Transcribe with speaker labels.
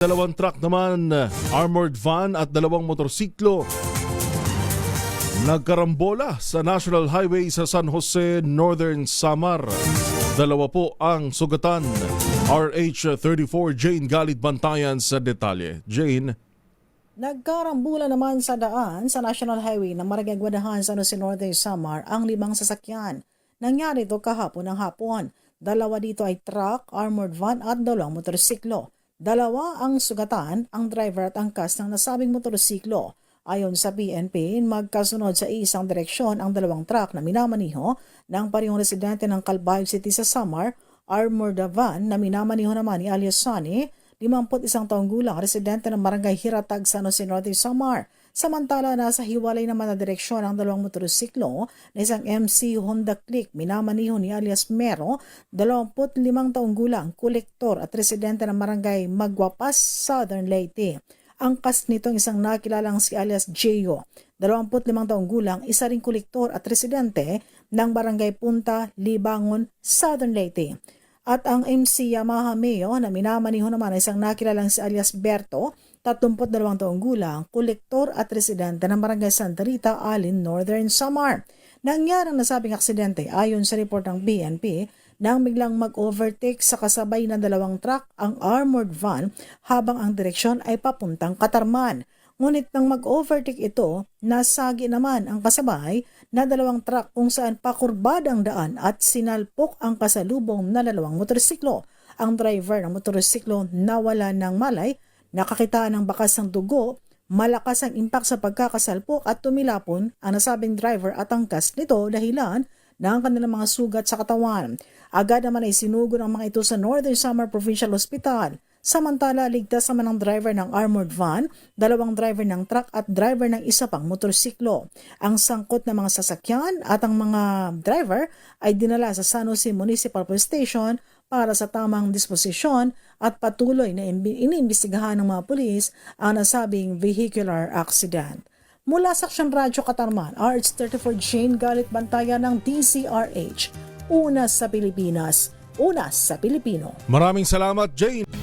Speaker 1: Dalawang truck naman, armored van at dalawang motorsiklo nagkarambola sa National Highway sa San Jose, Northern Samar. Dalawa po ang sugatan. RH34 Jane Galit Bantayan sa detalye. Jane.
Speaker 2: Nagkarambula naman sa daan sa National Highway ng Maragagwadahan sa Northern Samar ang 5 sasakyan. Nangyari ito kahapon ng hapon. Dalawa dito ay truck, armored van at dalawang motorsiklo. Dalawa ang sugatan, ang driver at angkas ng nasabing motorsiklo. Ayon sa PNP, magkasunod sa isang direksyon ang dalawang truck na minamaniho ng parehong residente ng Calbayog City sa Samar, armored van na minamaniho naman ni alias Sonny, 51 taong gulang, residente ng Barangay Hiratag sa Northern Samar. Samantala, nasa hiwalay naman na direksyon ang dalawang motorsiklo na isang MC Honda Click, minamaniho ni alias Mero, 25 taong gulang, kolektor at residente ng Barangay Magwapas, Southern Leyte. Angkas nitong isang nakilalang si alias Gio, 25 taong gulang, isa ring kolektor at residente ng Barangay Punta, Libangon, Southern Leyte. At ang MC Yamaha Meo na minamaniho naman ay isang nakilalang si alias Berto, 32 taong gulang, kolektor at residente ng Barangay Santa Rita, Alin, Northern Samar. Nangyari ang nasabing aksidente ayon sa report ng BNP nang biglang mag-overtake sa kasabay ng dalawang truck ang armored van habang ang direksyon ay papuntang Katarman. Ngunit nang mag-overtake ito, nasagi naman ang kasabay na dalawang truck kung saan pakurbadang daan at sinalpok ang kasalubong na dalawang motorsiklo. Ang driver ng motorsiklo nawala ng malay, nakakitaan ng bakas ng dugo, malakas ang impact sa pagkakasalpok at tumilapon ang nasabing driver at angkas nito dahilan ng kanilang mga sugat sa katawan. Agad naman ay sinugod ang mga ito sa Northern Samar Provincial Hospital. Samantala, ligtas naman ang driver ng armored van, dalawang driver ng truck at driver ng isa pang motorsiklo. Ang sangkot ng mga sasakyan at ang mga driver ay dinala sa San Jose Municipal Police Station para sa tamang disposisyon at patuloy na iniimbestigahan ng mga pulis ang nasabing vehicular accident. Mula sa Aksyon Radyo Katarman, RH34 Jane Galit Bantayan ng DCRH. Una sa Pilipinas, una sa Pilipino.
Speaker 1: Maraming salamat, Jane.